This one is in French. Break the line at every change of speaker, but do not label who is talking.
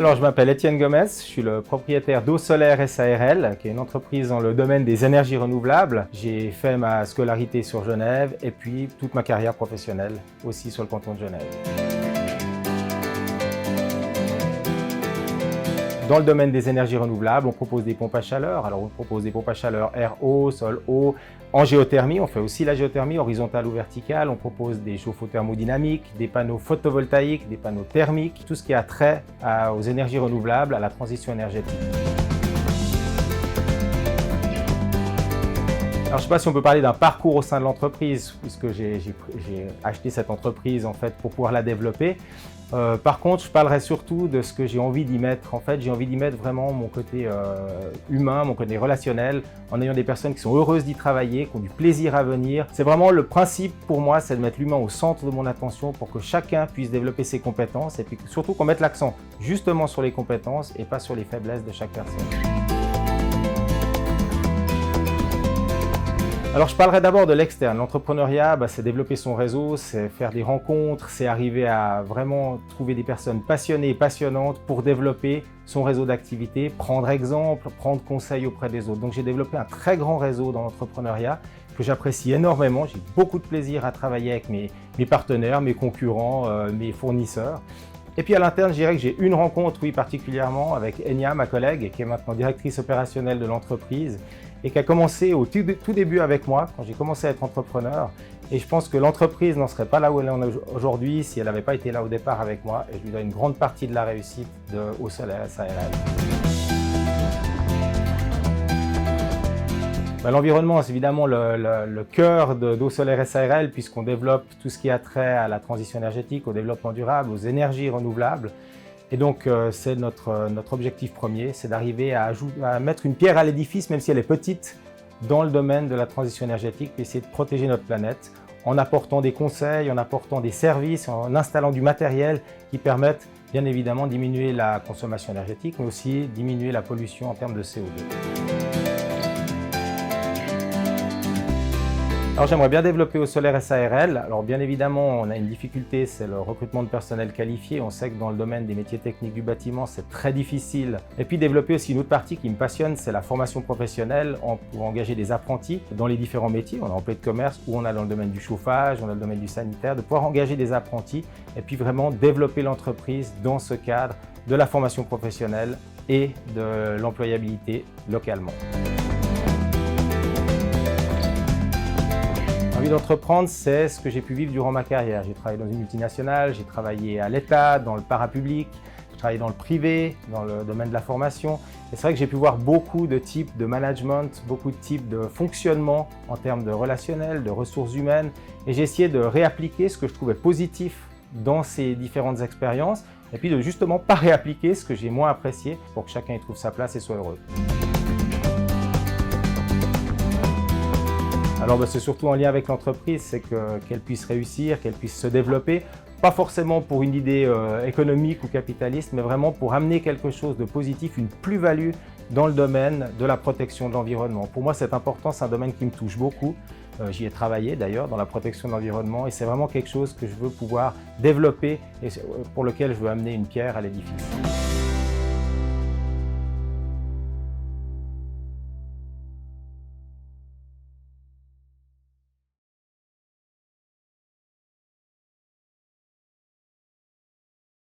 Alors, je m'appelle Étienne Gomez, je suis le propriétaire d'Eau Solaire SARL, qui est une entreprise dans le domaine des énergies renouvelables. J'ai fait ma scolarité sur Genève et puis toute ma carrière professionnelle aussi sur le canton de Genève. Dans le domaine des énergies renouvelables, on propose des pompes à chaleur. Alors, on propose des pompes à chaleur air-eau, sol-eau. En géothermie, on fait aussi la géothermie horizontale ou verticale. On propose des chauffe-eau thermodynamiques, des panneaux photovoltaïques, des panneaux thermiques, tout ce qui a trait aux énergies renouvelables, à la transition énergétique. Alors, je ne sais pas si on peut parler d'un parcours au sein de l'entreprise, puisque j'ai acheté cette entreprise en fait pour pouvoir la développer. Par contre, je parlerai surtout de ce que j'ai envie d'y mettre. En fait, j'ai envie d'y mettre vraiment mon côté humain, mon côté relationnel, en ayant des personnes qui sont heureuses d'y travailler, qui ont du plaisir à venir. C'est vraiment le principe pour moi, c'est de mettre l'humain au centre de mon attention pour que chacun puisse développer ses compétences et puis surtout qu'on mette l'accent justement sur les compétences et pas sur les faiblesses de chaque personne. Alors, je parlerai d'abord de l'externe. L'entrepreneuriat, c'est développer son réseau, c'est faire des rencontres, c'est arriver à vraiment trouver des personnes passionnées et passionnantes pour développer son réseau d'activités, prendre exemple, prendre conseil auprès des autres. Donc, j'ai développé un très grand réseau dans l'entrepreneuriat que j'apprécie énormément. J'ai beaucoup de plaisir à travailler avec mes partenaires, mes concurrents, mes fournisseurs. Et puis à l'interne, je dirais que j'ai une rencontre, oui, particulièrement avec Enya, ma collègue, qui est maintenant directrice opérationnelle de l'entreprise et qui a commencé au tout début avec moi, quand j'ai commencé à être entrepreneur. Et je pense que l'entreprise n'en serait pas là où elle en est aujourd'hui si elle n'avait pas été là au départ avec moi. Et je lui dois une grande partie de la réussite de Eau Solaire SARL. L'environnement, c'est évidemment le cœur d'Eau Solaire SARL puisqu'on développe tout ce qui a trait à la transition énergétique, au développement durable, aux énergies renouvelables. Et donc, c'est notre objectif premier, c'est d'arriver à mettre une pierre à l'édifice, même si elle est petite, dans le domaine de la transition énergétique, puis essayer de protéger notre planète en apportant des conseils, en apportant des services, en installant du matériel qui permettent bien évidemment de diminuer la consommation énergétique, mais aussi diminuer la pollution en termes de CO2. Alors j'aimerais bien développer Eau Solaire SARL. Alors bien évidemment, on a une difficulté, c'est le recrutement de personnel qualifié. On sait que dans le domaine des métiers techniques du bâtiment, c'est très difficile. Et puis développer aussi une autre partie qui me passionne, c'est la formation professionnelle pour engager des apprentis dans les différents métiers. On a employé de commerce ou on a dans le domaine du chauffage, on a le domaine du sanitaire, de pouvoir engager des apprentis et puis vraiment développer l'entreprise dans ce cadre de la formation professionnelle et de l'employabilité localement. L'envie d'entreprendre, c'est ce que j'ai pu vivre durant ma carrière. J'ai travaillé dans une multinationale, j'ai travaillé à l'État, dans le parapublic, j'ai travaillé dans le privé, dans le domaine de la formation. Et c'est vrai que j'ai pu voir beaucoup de types de management, beaucoup de types de fonctionnement en termes de relationnel, de ressources humaines. Et j'ai essayé de réappliquer ce que je trouvais positif dans ces différentes expériences et puis de justement pas réappliquer ce que j'ai moins apprécié pour que chacun y trouve sa place et soit heureux. Alors c'est surtout en lien avec l'entreprise, c'est qu'elle puisse réussir, qu'elle puisse se développer, pas forcément pour une idée économique ou capitaliste, mais vraiment pour amener quelque chose de positif, une plus-value dans le domaine de la protection de l'environnement. Pour moi c'est important, c'est un domaine qui me touche beaucoup. J'y ai travaillé d'ailleurs dans la protection de l'environnement et c'est vraiment quelque chose que je veux pouvoir développer et pour lequel je veux amener une pierre à l'édifice.